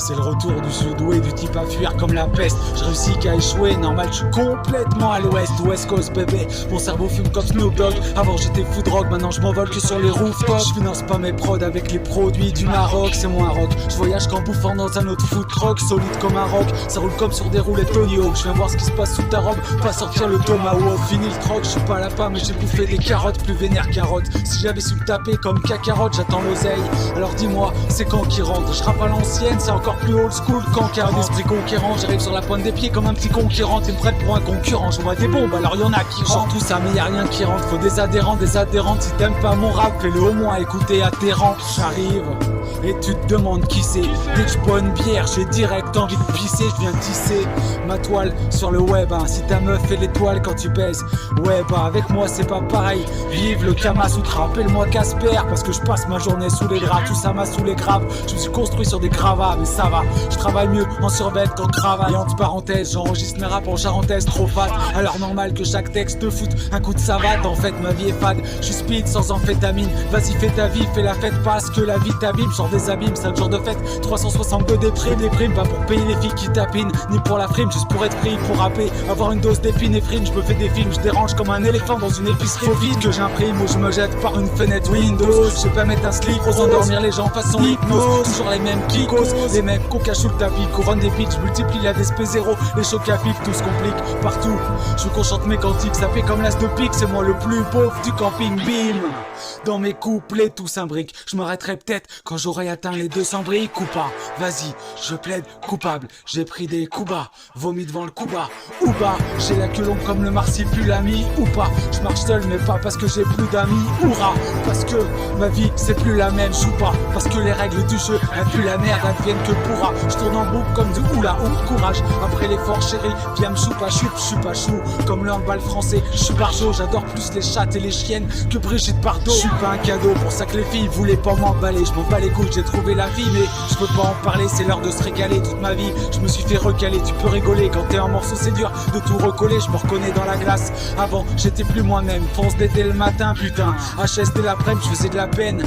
C'est le retour du sud-ouest, du type à fuir comme la peste. Je réussis qu'à échouer, normal, je suis complètement à l'ouest. West Coast bébé, mon cerveau fume comme Snoop Dogg. Avant j'étais fou de rock, maintenant je m'envole que sur les rooftops. Je finance pas mes prods avec les produits du Maroc. C'est moins rock, je voyage qu'en bouffant dans un autre food truck. Solide comme un rock, ça roule comme sur des roulettes Tony Hawk. Je viens voir ce qui se passe sous ta robe, pas sortir le tomahawk. Fini le troc, je suis pas lapin mais j'ai bouffé des carottes. Plus vénère carotte, si j'avais su me taper comme cacarotte, j'attends l'oseille. Alors dis-moi, c'est quand qui rentre? Je rappe à l'ancienne, c'est encore plus old school qu'en 40. Esprit conquérant, j'arrive sur la pointe des pieds comme un petit conquérant. T'es prête pour un concurrent, je vois des bombes, alors y'en a qui rentrent. Tout ça mais y'a rien qui rentre, faut des adhérents, des adhérentes. Si t'aimes pas mon rap, fais-le au moins écouter à tes rangs. J'arrive et tu te demandes qui c'est. Dès que je bois une bière, j'ai direct envie de pisser. Je viens tisser ma toile sur le web, hein. Si ta meuf fait l'étoile quand tu baises, ouais bah avec moi c'est pas pareil. Vive le Kama Sutra, appelle-moi Casper, parce que je passe ma journée sous les draps. Tout ça m'a sous les graves, je me suis construit sur des gravats. Mais ça va, je travaille mieux en survêt qu'en cravate. Et entre parenthèses, j'enregistre mes raps en charentaise trop fat. Alors normal que chaque texte te foute un coup de savate. En fait ma vie est fade, je suis speed sans amphétamine. Vas-y fais ta vie, fais la fête, parce que la vie t'abîme. Sors des abîmes, 5 jours de fête, 362 déprimes. Pas pour payer les filles qui tapinent, ni pour la frime, juste pour être pris, pour rapper. Avoir une dose d'épinéphrine, je me fais des films, je dérange comme un éléphant dans une épicerie. Faut vite que j'imprime ou je me jette par une fenêtre Windows. Je sais pas mettre un slip, pour endormir les gens façon hypnose. Toujours les mêmes qui causent, les mêmes qu'on cache sous le tapis. Couronne des pitchs, multiplie la DSP0. Les chocs à pic, tout se complique partout. Je veux qu'on chante mes cantiques, ça fait comme l'as de pique. C'est moi le plus pauvre du camping, bim. Dans mes couplets tout s'imbrique. Je m'arrêterai peut-être quand j'aurai atteint les 200 briques. Ou pas, vas-y, je plaide coupable. J'ai pris des coups bas, vomi devant le coup bas. Ou pas, j'ai la queue longue comme le marsipulami. Ou pas, je marche seul mais pas parce que j'ai plus d'amis. Hourra, parce que ma vie c'est plus la même. Joue pas, parce que les règles du jeu plus la merde adviennent que pourra. Je tourne en boucle comme du oula ou courage. Après l'effort chéri, viens me choupa choup, je suis pas chou. Comme le handball français, je suis barjo. J'adore plus les chattes et les chiennes que Brigitte Bardot. Je suis pas un cadeau, pour ça que les filles voulaient pas m'emballer. Je m'en bats les couilles, j'ai trouvé la vie, mais je peux pas en parler, c'est l'heure de se régaler. Toute ma vie, je me suis fait recaler. Tu peux rigoler quand t'es en morceau, c'est dur de tout recoller. Je me reconnais dans la glace. Avant, j'étais plus moi-même. Fonce d'été le matin, putain. HS dès l'après-midi, je faisais de la peine.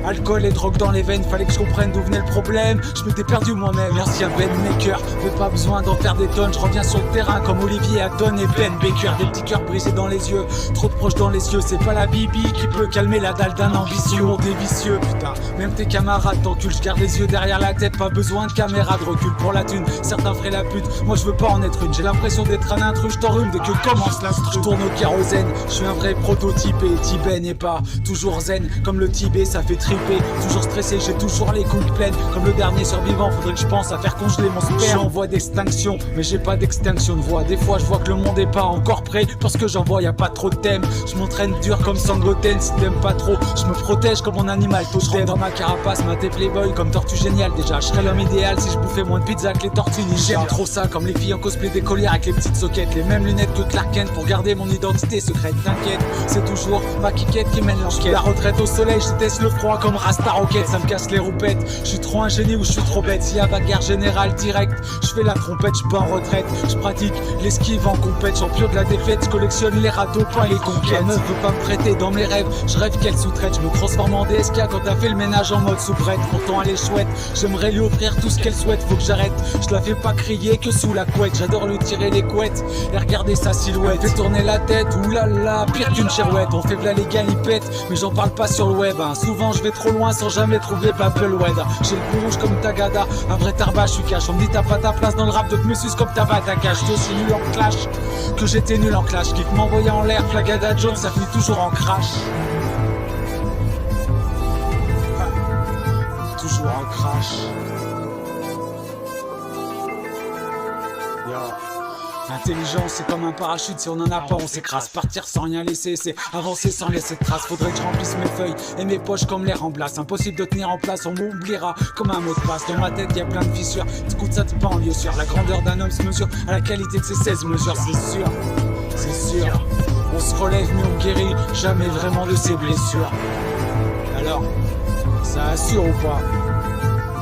Alcool et drogue dans les veines, fallait que je comprenne d'où venait le problème. Je m'étais perdu moi-même, l'ancien Ben Maker. Mais pas besoin d'en faire des tonnes, je reviens sur le terrain comme Olivier Hatton et Ben Baker. Des petits cœurs brisés dans les yeux, trop de proches dans les yeux. C'est pas la bibi qui peut calmer la dalle d'un ambitieux. On est vicieux, putain. Même tes camarades t'enculent, je garde les yeux derrière la tête. Pas besoin de caméra de recul pour la thune. Certains feraient la pute, moi je veux pas en être une. J'ai l'impression d'être un intrus, je t'enrhume dès que commence l'instru. Je tourne au kérosène, je suis un vrai prototype. Et Tibet n'est pas toujours zen, comme le Tibet ça fait triper. Toujours stressé, j'ai toujours les couilles pleines. Comme le dernier survivant, faudrait que je pense à faire congeler mon sperme. J'en vois d'extinction, mais j'ai pas d'extinction de voix. Des fois je vois que le monde est pas encore prêt, parce que j'en vois y a pas trop de thèmes. Je m'entraîne dur comme Sangoten, si t'aimes pas trop, je me protège comme mon animal totem. Dans ma carapace, maté playboy comme tortue géniale. Déjà je serais l'homme idéal si je bouffais moins de pizza que les tortues ninja. J'aime trop ça, comme les filles en cosplay d'écolière avec les petites soquettes. Les mêmes lunettes que Clark Kent pour garder mon identité secrète. T'inquiète, c'est toujours ma quiquette qui mène l'enquête. La retraite au soleil, je déteste le froid comme Rasta Rocket. Ça me casse les roupettes, je suis trop un génie ou je suis trop bête. S'il y a bagarre générale direct, je fais la trompette, je pas en retraite. Je pratique l'esquive en compète, champion de la défaite. Je collectionne les râteaux, pas les conquêtes. La meuf veut pas me prêter dans mes rêves, je rêve qu'elle sous-traite. Je me transforme en DSK quand t'as fait le ménage en mode soubrette. Pourtant elle est chouette, j'aimerais lui offrir tout ce qu'elle souhaite. Faut que j'arrête, je la fais pas crier que sous la couette. J'adore lui tirer les couettes et regarder sa silhouette. Fait tourner la tête, oulala, pire qu'une chirouette. On fait v'là les galipettes, mais j'en parle pas sur le web, hein. Souvent je vais trop loin sans jamais trouver Papelwed. J'ai le cou rouge comme Tagada, un vrai tarba, je suis cash. On me dit t'as pas ta place dans le rap, d'autres me sucent comme ta ta cache. J'étais aussi nul en clash que j'étais nul en clash. Qui m'envoyait en l'air, Flagada Jones, ça finit toujours en crash. Toujours en crash. L'intelligence c'est comme un parachute, si on en a pas on s'écrase. Partir sans rien laisser, c'est avancer sans laisser de traces. Faudrait que je remplisse mes feuilles et mes poches comme l'air en glace. Impossible de tenir en place, on m'oubliera comme un mot de passe. Dans ma tête y a plein de fissures, t'écoutes ça t'es pas en lieu sûr. La grandeur d'un homme se mesure à la qualité de ses 16 mesures, c'est sûr, c'est sûr. On se relève mais on guérit jamais vraiment de ses blessures. Alors, ça assure ou pas?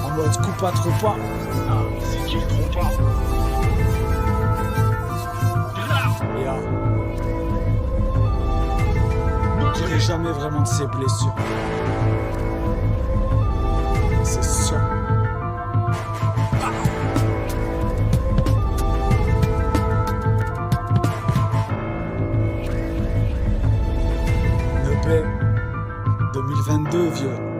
En mode coupe pas trop pas. Si tu le trouves pas. Guérit jamais vraiment de ses blessures. C'est sûr. 2 vieux.